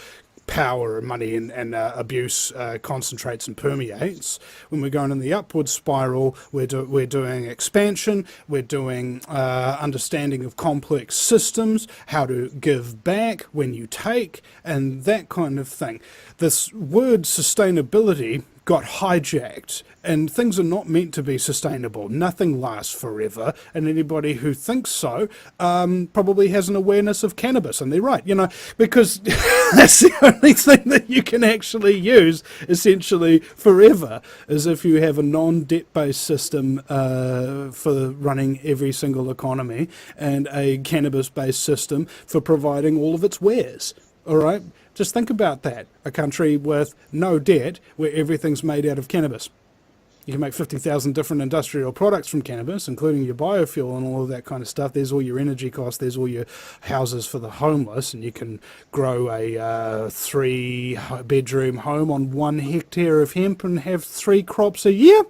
power and money and abuse concentrates and permeates, when we're going in the upward spiral, we're doing expansion, we're doing understanding of complex systems, how to give back when you take, and that kind of thing. This word sustainability got hijacked, and things are not meant to be sustainable. Nothing lasts forever, and anybody who thinks so probably has an awareness of cannabis, and they're right, because that's the only thing that you can actually use essentially forever, is if you have a non-debt-based system for running every single economy, and a cannabis-based system for providing all of its wares. All right? Just think about that. A country with no debt where everything's made out of cannabis. You can make 50,000 different industrial products from cannabis, including your biofuel and all of that kind of stuff. There's all your energy costs. There's all your houses for the homeless. And you can grow a 3-bedroom home on 1 hectare of hemp and have 3 crops a year.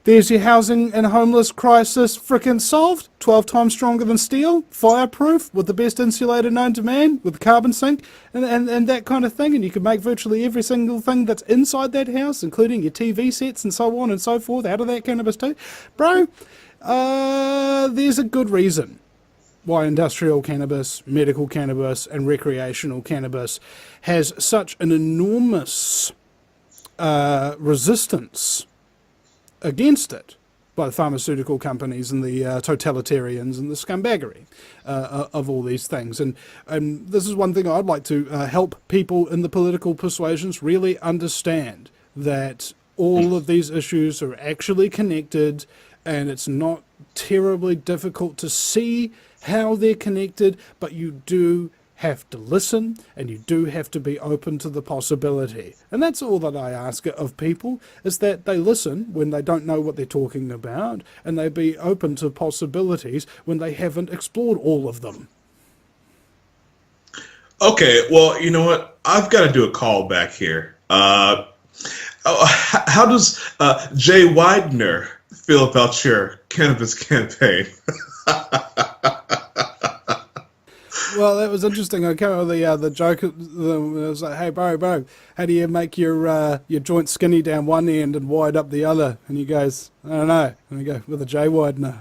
There's your housing and homeless crisis frickin' solved. 12 times stronger than steel, fireproof, with the best insulator known to man, with carbon sink, and that kind of thing. And you can make virtually every single thing that's inside that house, including your TV sets and so on and so forth, out of that cannabis too. Bro, there's a good reason why industrial cannabis, medical cannabis, and recreational cannabis has such an enormous resistance against it by the pharmaceutical companies and the totalitarians and the scumbaggery of all these things. And this is one thing I'd like to help people in the political persuasions really understand, that all of these issues are actually connected, and it's not terribly difficult to see how they're connected, but you do have to listen, and you do have to be open to the possibility. And that's all that I ask of people, is that they listen when they don't know what they're talking about, and they be open to possibilities when they haven't explored all of them. Okay, well, you know what? I've got to do a call back here. How does Jay Widener feel about your cannabis campaign? Well, that was interesting. Okay, well, the joke was like, "Hey, bro, how do you make your joint skinny down one end and wide up the other?" And he goes, "I don't know." And I go, "With a J widener."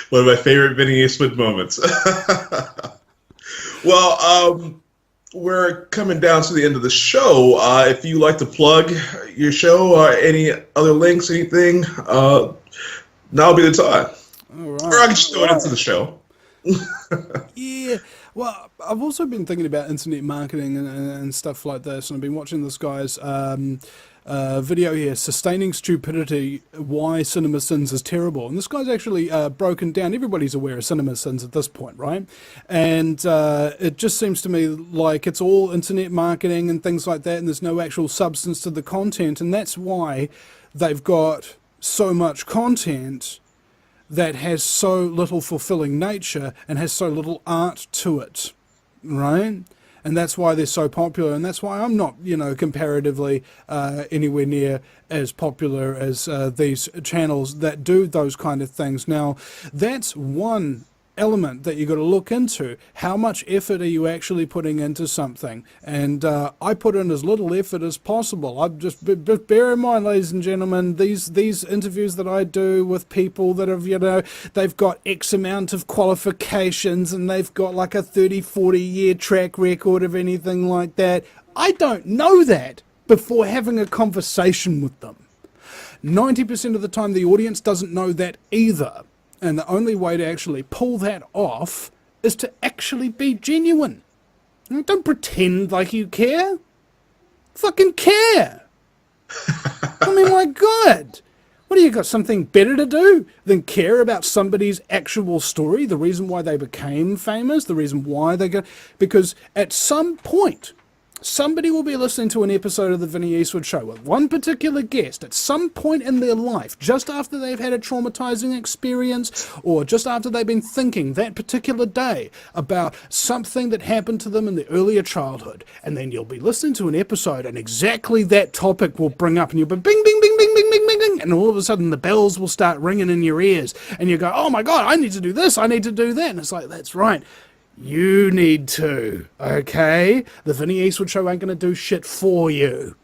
One of my favorite Vinny Eastwood moments. Well, we're coming down to the end of the show. If you like to plug your show, any other links, anything, now would be the time. All right. Or I can just throw it into the show. Yeah, well, I've also been thinking about internet marketing and stuff like this, and I've been watching this guy's video here, Sustaining Stupidity, Why Cinema Sins is Terrible. And this guy's actually broken down, everybody's aware of cinema sins at this point, right? And it just seems to me like it's all internet marketing and things like that, and there's no actual substance to the content, and that's why they've got so much content that has so little fulfilling nature and has so little art to it, right? And that's why they're so popular, and that's why I'm not, comparatively anywhere near as popular as these channels that do those kind of things. Now, that's one element that you got to look into. How much effort are you actually putting into something? And I put in as little effort as possible. I just bear in mind, ladies and gentlemen, these interviews that I do with people that have, they've got X amount of qualifications and they've got like a 30-40 year track record of anything like that. I don't know that before having a conversation with them. 90% of the time the audience doesn't know that either. And the only way to actually pull that off is to actually be genuine. Don't pretend like you care. Fucking care. I mean, my God. What do you got, something better to do than care about somebody's actual story, the reason why they became famous, the reason why they got... Because at some point, somebody will be listening to an episode of the Vinny Eastwood Show with one particular guest at some point in their life, just after they've had a traumatizing experience or just after they've been thinking that particular day about something that happened to them in the earlier childhood. And then you'll be listening to an episode and exactly that topic will bring up and you'll be bing, bing, bing, bing, bing, bing, bing, bing, and all of a sudden the bells will start ringing in your ears and you go, oh my God, I need to do this, I need to do that. And it's like, that's right. You need to, okay? The Vinny Eastwood Show ain't going to do shit for you,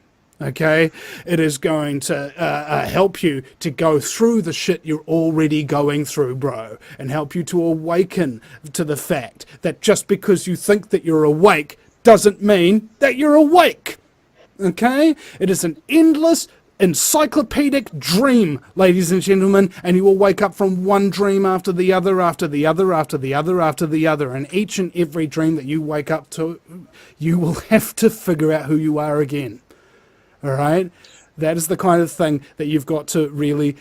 okay? It is going to help you to go through the shit you're already going through, bro, and help you to awaken to the fact that just because you think that you're awake doesn't mean that you're awake, okay? It is an endless encyclopedic dream, ladies and gentlemen, and you will wake up from one dream after the other, after the other, after the other, after the other, and each and every dream that you wake up to, you will have to figure out who you are again. All right? That is the kind of thing that you've got to really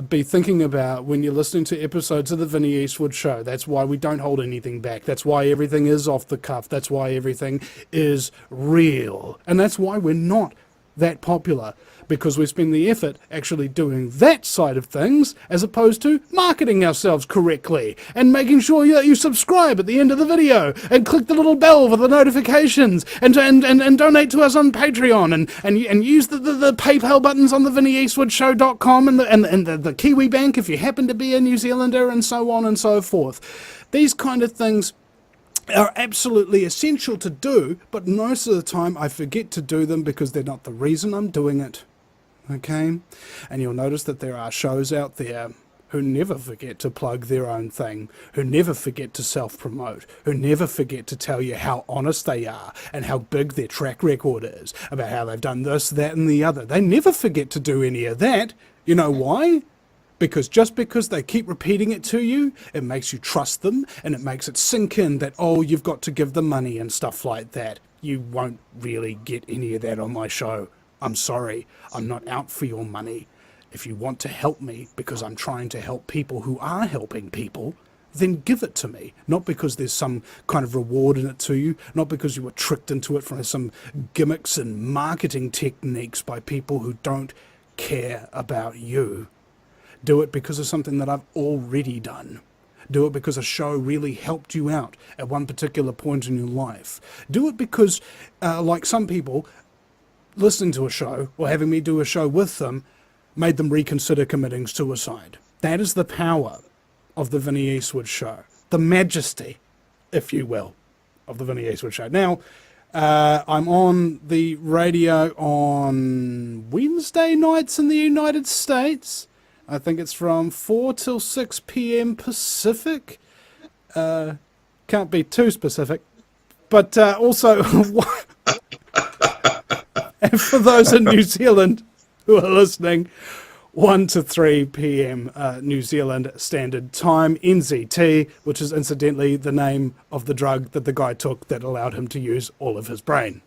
be thinking about when you're listening to episodes of the Vinny Eastwood Show. That's why we don't hold anything back. That's why everything is off the cuff. That's why everything is real. And that's why we're not that popular, because we spend the effort actually doing that side of things as opposed to marketing ourselves correctly and making sure that you subscribe at the end of the video and click the little bell for the notifications and donate to us on Patreon and use the PayPal buttons on the VinnyEastwoodShow.com and the Kiwi Bank if you happen to be a New Zealander, and so on and so forth. These kind of things are absolutely essential to do, but most of the time I forget to do them because they're not the reason I'm doing it. Okay? And you'll notice that there are shows out there who never forget to plug their own thing, who never forget to self-promote, who never forget to tell you how honest they are and how big their track record is, about how they've done this, that, and the other. They never forget to do any of that. You know why? Because just because they keep repeating it to you, it makes you trust them, and it makes it sink in that, oh, you've got to give them money and stuff like that. you won't really get any of that on my show. I'm sorry. I'm not out for your money. If you want to help me because I'm trying to help people who are helping people, then give it to me. Not because there's some kind of reward in it to you, not because you were tricked into it from some gimmicks and marketing techniques by people who don't care about you. Do it because of something that I've already done. Do it because a show really helped you out at one particular point in your life. Do it because, like some people, listening to a show or having me do a show with them made them reconsider committing suicide. That is the power of the Vinny Eastwood Show. The majesty, if you will, of the Vinny Eastwood Show. Now, I'm on the radio on Wednesday nights in the United States. I think it's from 4 till 6 p.m. Pacific. Can't be too specific. But also, and for those in New Zealand who are listening, 1 to 3 p.m. New Zealand Standard Time, NZT, which is incidentally the name of the drug that the guy took that allowed him to use all of his brain.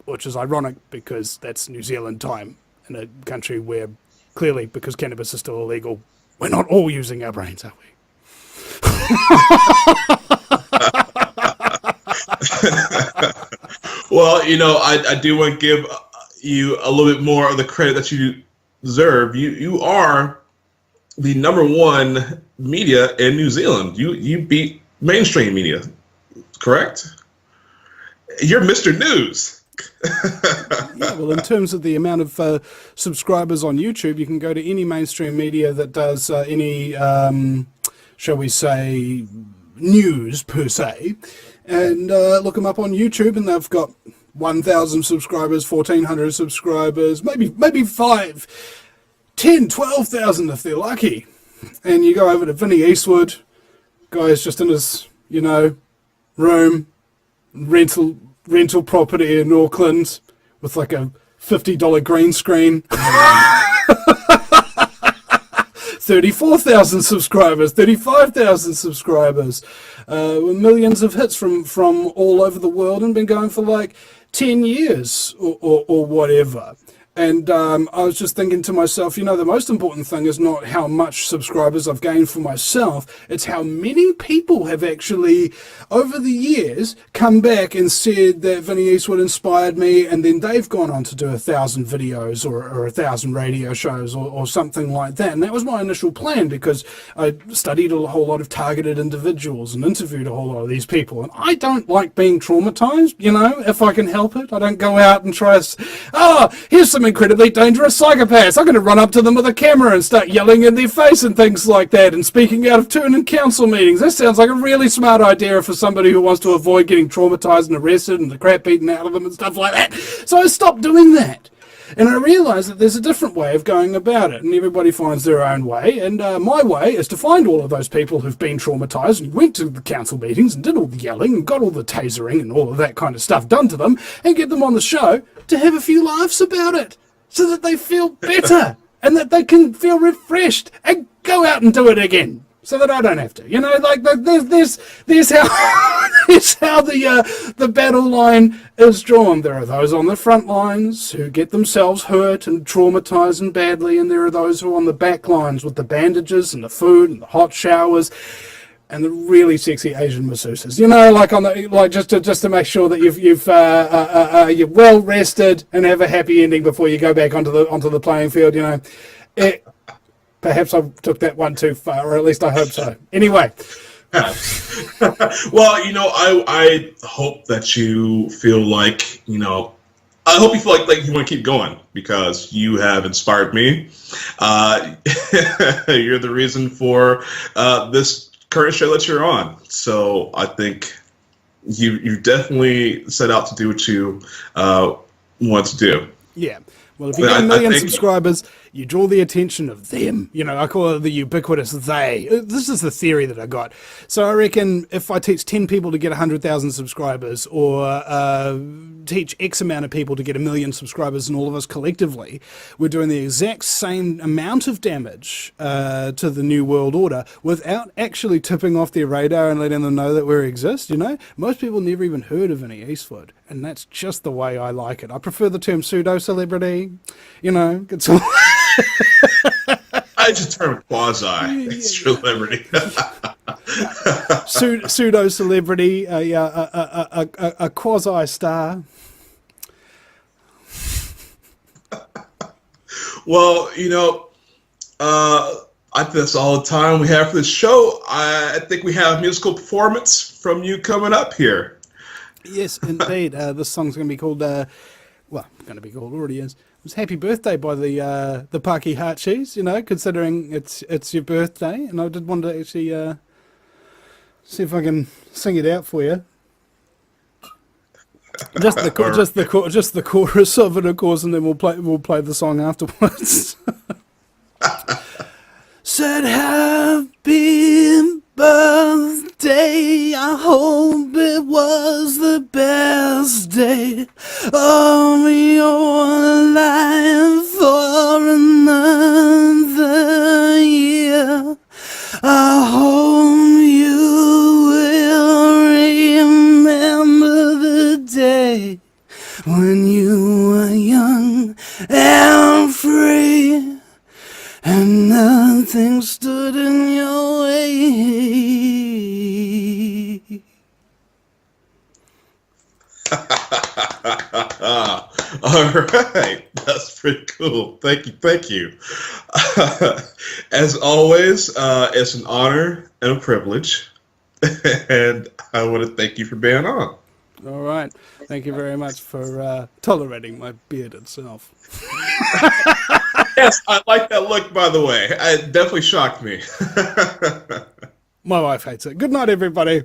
Which is ironic because that's New Zealand time in a country where clearly, because cannabis is still illegal, we're not all using our brains, are we? Well, you know, I do want to give you a little bit more of the credit that you deserve. You are the #1 media in New Zealand. You beat mainstream media, correct? You're Mr. News. Yeah, well, in terms of the amount of subscribers on YouTube, you can go to any mainstream media that does any, shall we say, news per se, and look them up on YouTube, and they've got 1,000 subscribers, 1,400 subscribers, maybe 5, 10, 12,000 if they're lucky. And you go over to Vinny Eastwood, guy's just in his, room, rental property in Auckland with like a $50 green screen. 34,000 subscribers, 35,000 subscribers, with millions of hits from all over the world, and been going for like 10 years or whatever. And I was just thinking to myself, the most important thing is not how much subscribers I've gained for myself, it's how many people have actually, over the years, come back and said that Vinny Eastwood inspired me, and then they've gone on to do 1,000 videos or 1,000 radio shows or something like that. And that was my initial plan, because I studied a whole lot of targeted individuals and interviewed a whole lot of these people. And I don't like being traumatized, if I can help it. I don't go out and try here's some incredibly dangerous psychopaths. I'm going to run up to them with a camera and start yelling in their face and things like that, and speaking out of turn in council meetings. That sounds like a really smart idea for somebody who wants to avoid getting traumatized and arrested and the crap beaten out of them and stuff like that. So I stopped doing that. And I realised that there's a different way of going about it, and everybody finds their own way. And my way is to find all of those people who've been traumatised and went to the council meetings and did all the yelling and got all the tasering and all of that kind of stuff done to them, and get them on the show to have a few laughs about it, so that they feel better and that they can feel refreshed and go out and do it again, so that I don't have to. There's how there's how the battle line is drawn. There are those on the front lines who get themselves hurt and traumatized and badly, and there are those who are on the back lines with the bandages and the food and the hot showers and the really sexy Asian masseuses, just to make sure that you're well rested and have a happy ending before you go back onto the playing field. Perhaps I took that one too far, or at least I hope so. Anyway. Well, I hope that you feel like, I hope you feel like you want to keep going, because you have inspired me. You're the reason for this current show that you're on. So I think you definitely set out to do what you want to do. Yeah. Well, if you get a million subscribers, you draw the attention of them. You know, I call it the ubiquitous they. This is the theory that I got. So I reckon if I teach 10 people to get 100,000 subscribers, or teach X amount of people to get 1 million subscribers, and all of us collectively, we're doing the exact same amount of damage to the New World Order without actually tipping off their radar and letting them know that we exist, you know? Most people never even heard of Vinny Eastwood, and that's just the way I like it. I prefer the term pseudo-celebrity, you know, it's all... I just term quasi-celebrity. Pseudo-celebrity, a quasi-star. Well, you know, I think that's all the time we have for this show. I think we have a musical performance from you coming up here. Yes, indeed. This song's going to be called, already is. It was Happy Birthday by the Paki Heartcheese, you know, considering it's your birthday. And I did want to actually see if I can sing it out for you. Just the chorus of it, of course, and then we'll play the song afterwards. Said happy birthday, I hope it was the best day of your life for another year. I hope you will remember the day when you were young and free, and nothing stood in your way. All right, that's pretty cool. Thank you. As always, it's an honor and a privilege, and I want to thank you for being on. All right, thank you very much for tolerating my bearded self. Yes, I like that look, by the way. It definitely shocked me. My wife hates it. Good night, everybody.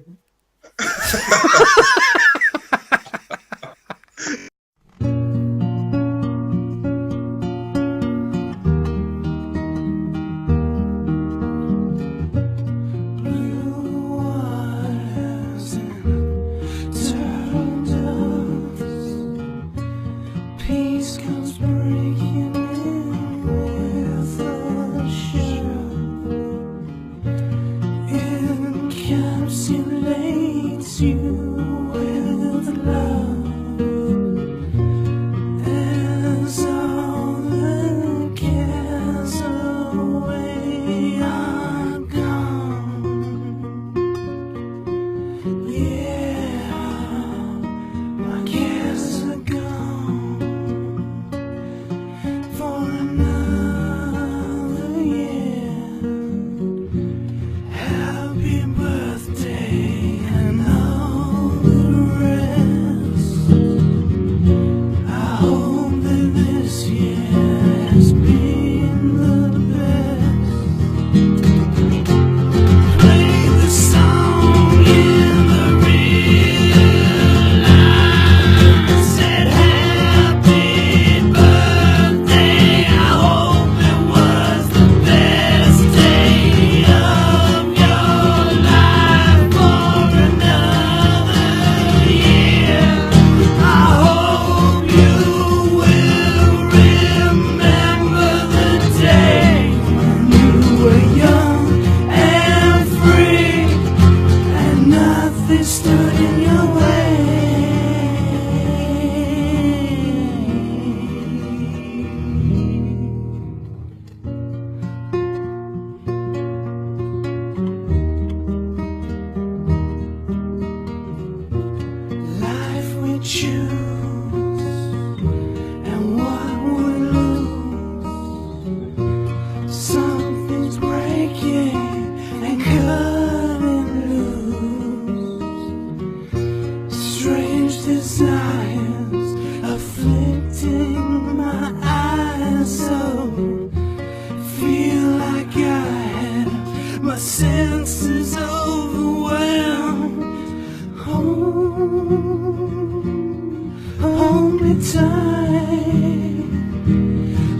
Hold me tight,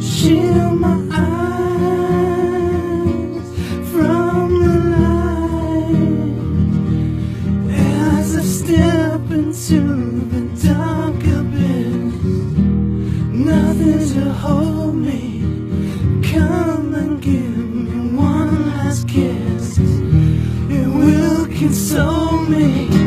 shield my eyes. the dark abyss, nothing to hold me. Come and give me one last kiss, it will console me.